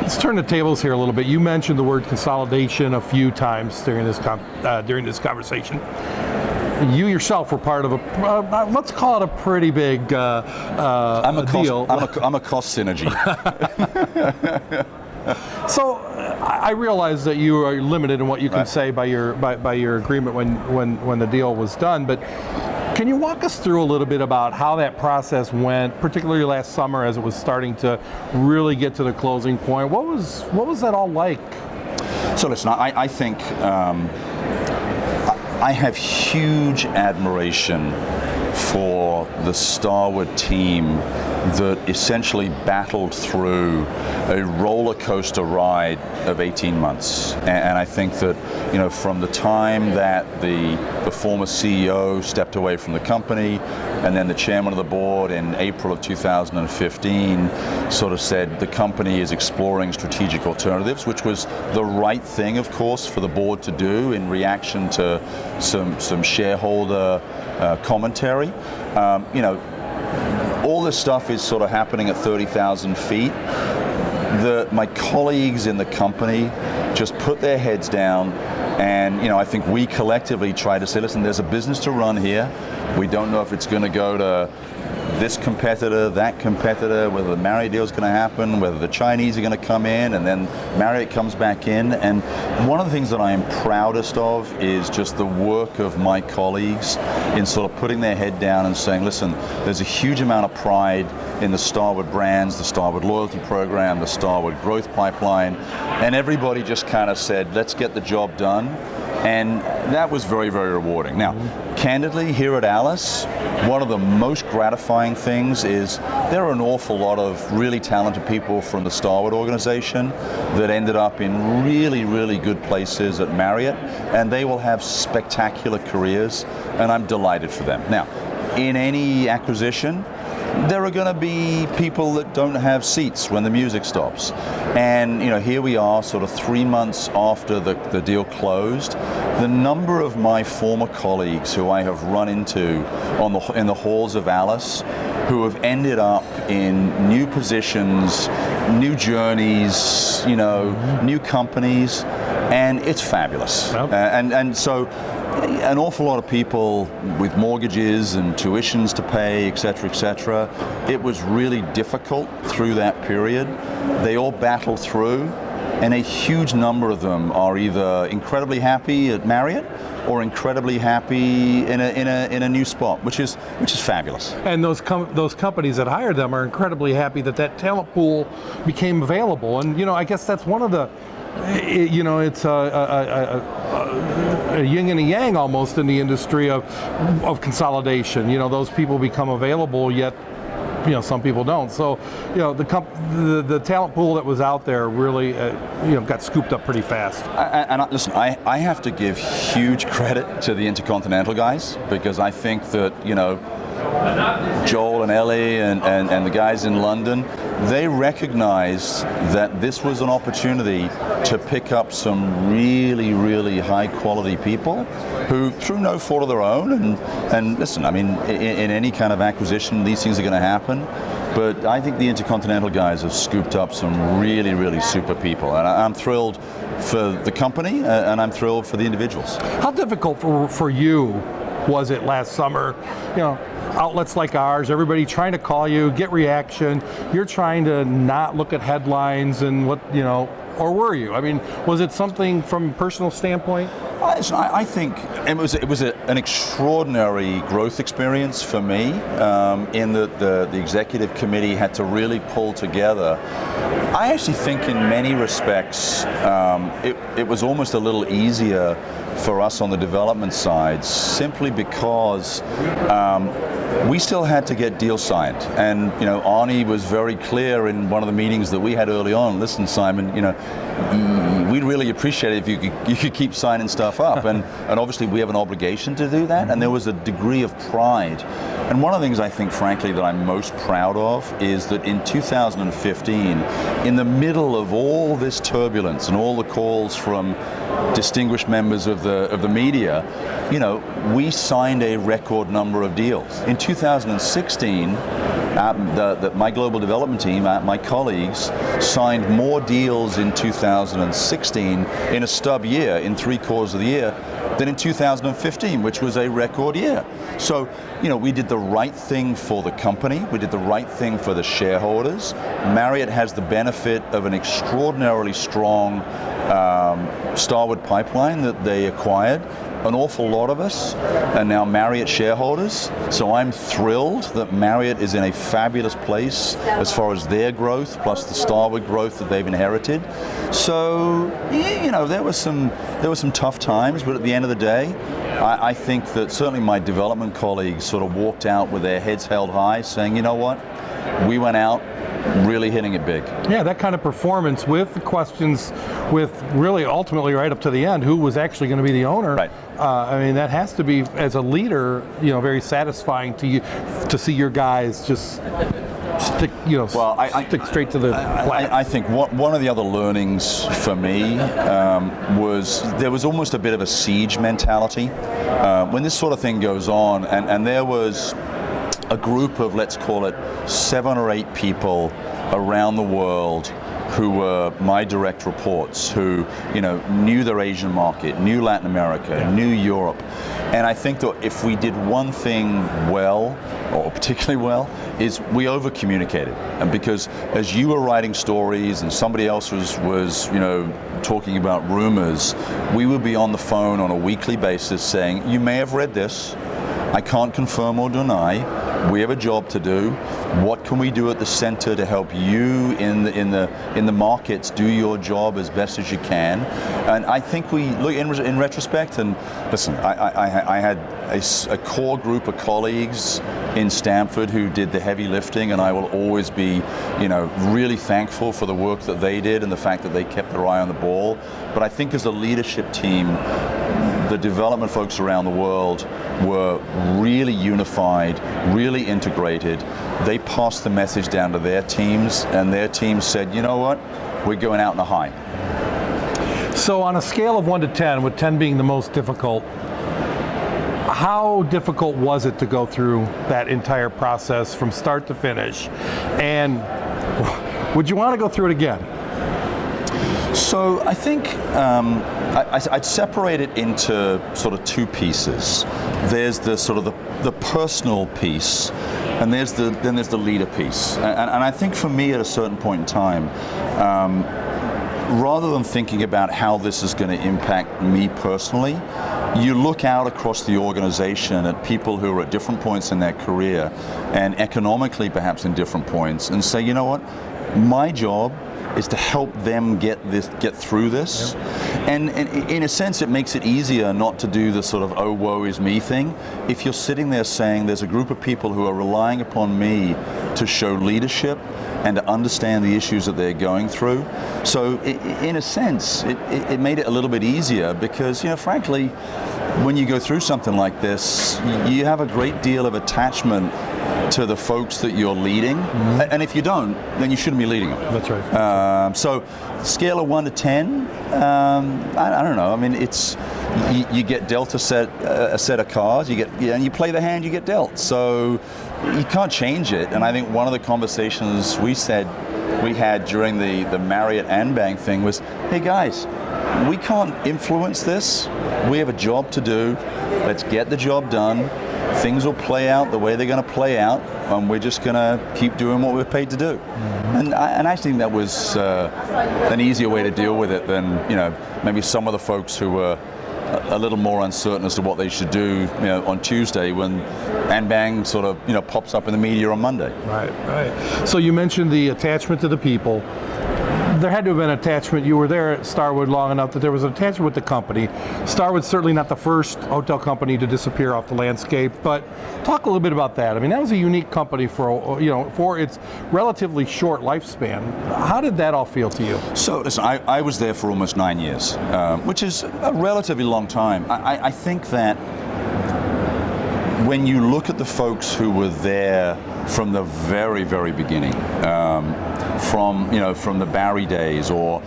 Let's turn the tables here a little bit. You mentioned the word consolidation a few times during this conversation. You yourself were part of a, let's call it a pretty big deal. I'm a cost synergy. So I realize that you are limited in what you can say by your agreement when the deal was done, but can you walk us through a little bit about how that process went, particularly last summer as it was starting to really get to the closing point? What was that all like? So listen, I think I have huge admiration for the Starwood team that essentially battled through a roller coaster ride of 18 months. And I think that, from the time that the former CEO stepped away from the company, and then the chairman of the board in April of 2015 sort of said the company is exploring strategic alternatives, which was the right thing, of course, for the board to do in reaction to some shareholder commentary. All this stuff is sort of happening at 30,000 feet. My colleagues in the company just put their heads down, and I think we collectively try to say, listen, there's a business to run here. We don't know if it's going to go to this competitor, that competitor, whether the Marriott deal is going to happen, whether the Chinese are going to come in, and then Marriott comes back in. And one of the things that I am proudest of is just the work of my colleagues in sort of putting their head down and saying, listen, there's a huge amount of pride in the Starwood brands, the Starwood loyalty program, the Starwood growth pipeline, and everybody just kind of said, let's get the job done. And that was very, very rewarding. Now, candidly, here at Alice, one of the most gratifying things is there are an awful lot of really talented people from the Starwood organization that ended up in really, really good places at Marriott, and they will have spectacular careers, and I'm delighted for them. Now, in any acquisition, there are going to be people that don't have seats when the music stops. And here we are sort of 3 months after the deal closed. The number of my former colleagues who I have run into in the halls of Alice who have ended up in new positions, new journeys, new companies, and it's fabulous. Yep. And so an awful lot of people with mortgages and tuitions to pay, et cetera, it was really difficult through that period. They all battled through, and a huge number of them are either incredibly happy at Marriott or incredibly happy in a new spot, which is fabulous. And those companies that hired them are incredibly happy that talent pool became available. And I guess that's one of the, it's a yin and a yang almost in the industry of consolidation. Those people become available, yet some people don't. So the talent pool that was out there really got scooped up pretty fast. Listen, I have to give huge credit to the Intercontinental guys, because I think that Joel and Ellie and the guys in London, they recognized that this was an opportunity to pick up some really, really high quality people who, through no fault of their own, and listen, I mean, in any kind of acquisition, these things are going to happen. But I think the Intercontinental guys have scooped up some really, really super people. And I'm thrilled for the company, and I'm thrilled for the individuals. How difficult for you was it last summer? Outlets like ours, everybody trying to call you, get reaction. You're trying to not look at headlines and or were you? I mean, was it something from a personal standpoint? I think it was an extraordinary growth experience for me, in that the executive committee had to really pull together. I actually think in many respects it was almost a little easier for us on the development side, simply because we still had to get deals signed. And Arnie was very clear in one of the meetings that we had early on, listen, Simon, we'd really appreciate it if you could keep signing stuff up. And obviously we have an obligation to do that, and there was a degree of pride. And one of the things I think, frankly, that I'm most proud of is that in 2015, in the middle of all this turbulence and all the calls from distinguished members of the media, we signed a record number of deals. In 2016, my global development team, my colleagues, signed more deals in 2016 in a stub year, in 3/4 of the year, than in 2015, which was a record year. So, we did the right thing for the company. We did the right thing for the shareholders. Marriott has the benefit of an extraordinarily strong Starwood pipeline that they acquired. An awful lot of us are now Marriott shareholders, so I'm thrilled that Marriott is in a fabulous place as far as their growth, plus the Starwood growth that they've inherited. So, there were some tough times, but at the end of the day, I think that certainly my development colleagues sort of walked out with their heads held high, saying, you know what, we went out really hitting it big. Yeah, that kind of performance with the questions, with really ultimately right up to the end, who was actually going to be the owner. Right. That has to be, as a leader, very satisfying to you to see your guys just stick, stick straight to the plan. I think one of the other learnings for me was there was almost a bit of a siege mentality when this sort of thing goes on, and there was a group of, let's call it 7 or 8 people around the world who were my direct reports, who knew their Asian market, knew Latin America, knew Europe. And I think that if we did one thing well, or particularly well, is we over communicated. And because as you were writing stories and somebody else was talking about rumors, we would be on the phone on a weekly basis saying, you may have read this, I can't confirm or deny. We have a job to do. What can we do at the center to help you in the markets do your job as best as you can? And I think we look in retrospect. And listen, I had a core group of colleagues in Stamford who did the heavy lifting, and I will always be, really thankful for the work that they did and the fact that they kept their eye on the ball. But I think as a leadership team, the development folks around the world were really unified, really integrated. They passed the message down to their teams, and their teams said, you know what, we're going out in a high. So on a scale of 1 to 10, with 10 being the most difficult, how difficult was it to go through that entire process from start to finish? And would you want to go through it again? So I think I'd separate it into sort of 2 pieces. There's the sort of the personal piece, and then there's the leader piece. And I think for me at a certain point in time, rather than thinking about how this is going to impact me personally, you look out across the organization at people who are at different points in their career and economically perhaps in different points, and say, you know what, my job is to help them get through this. Yep. And in a sense, it makes it easier not to do the sort of, oh, woe is me thing. If you're sitting there saying there's a group of people who are relying upon me to show leadership and to understand the issues that they're going through. So in a sense, it made it a little bit easier because, frankly, when you go through something like this, you have a great deal of attachment to the folks that you're leading, and if you don't, then you shouldn't be leading them. That's right. So, scale of 1 to 10, I don't know. I mean, it's you get dealt a set of cards. You play the hand you get dealt. So you can't change it. And I think one of the conversations we had during the Marriott Anbang thing was, hey guys, we can't influence this. We have a job to do. Let's get the job done. Things will play out the way they're going to play out, and we're just going to keep doing what we're paid to do. And I think that was an easier way to deal with it than maybe some of the folks who were a little more uncertain as to what they should do on Tuesday when Anbang sort of pops up in the media on Monday. Right. So you mentioned the attachment to the people. There had to have been an attachment. You were there at Starwood long enough that there was an attachment with the company. Starwood's certainly not the first hotel company to disappear off the landscape, but talk a little bit about that. I mean, that was a unique company for its relatively short lifespan. How did that all feel to you? So listen, I was there for almost 9 years, which is a relatively long time. I think that when you look at the folks who were there from the very, very beginning, from the Barry days or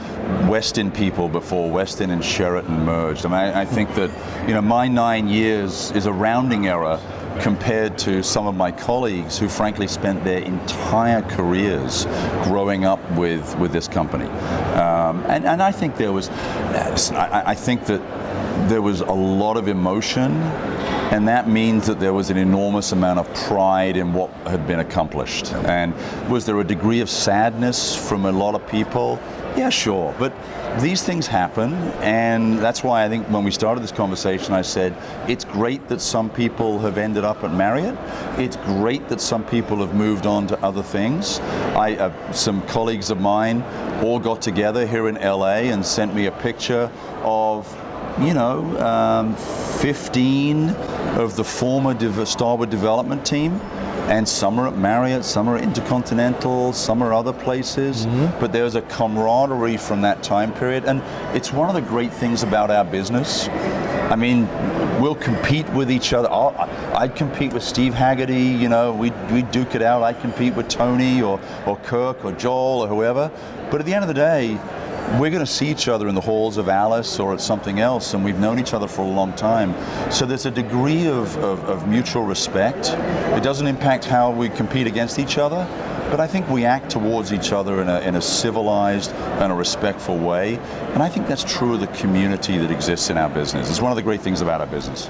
Westin people before Westin and Sheraton merged. I mean, I think that my 9 years is a rounding error compared to some of my colleagues who frankly spent their entire careers growing up with this company. And I think there was, I think that there was a lot of emotion, and that means that there was an enormous amount of pride in what had been accomplished. And was there a degree of sadness from a lot of people? Yeah, sure. But these things happen, and that's why I think when we started this conversation, I said, it's great that some people have ended up at Marriott. It's great that some people have moved on to other things. Some colleagues of mine all got together here in LA and sent me a picture of 15 of the former Starwood development team, and some are at Marriott, some are at Intercontinental, some are other places, but there's a camaraderie from that time period, and it's one of the great things about our business. I mean, we'll compete with each other. I'd compete with Steve Haggerty, we'd duke it out. I'd compete with Tony or Kirk or Joel or whoever, but at the end of the day, we're going to see each other in the halls of Alice or at something else, and we've known each other for a long time. So there's a degree of mutual respect. It doesn't impact how we compete against each other, but I think we act towards each other in a civilized and a respectful way. And I think that's true of the community that exists in our business. It's one of the great things about our business.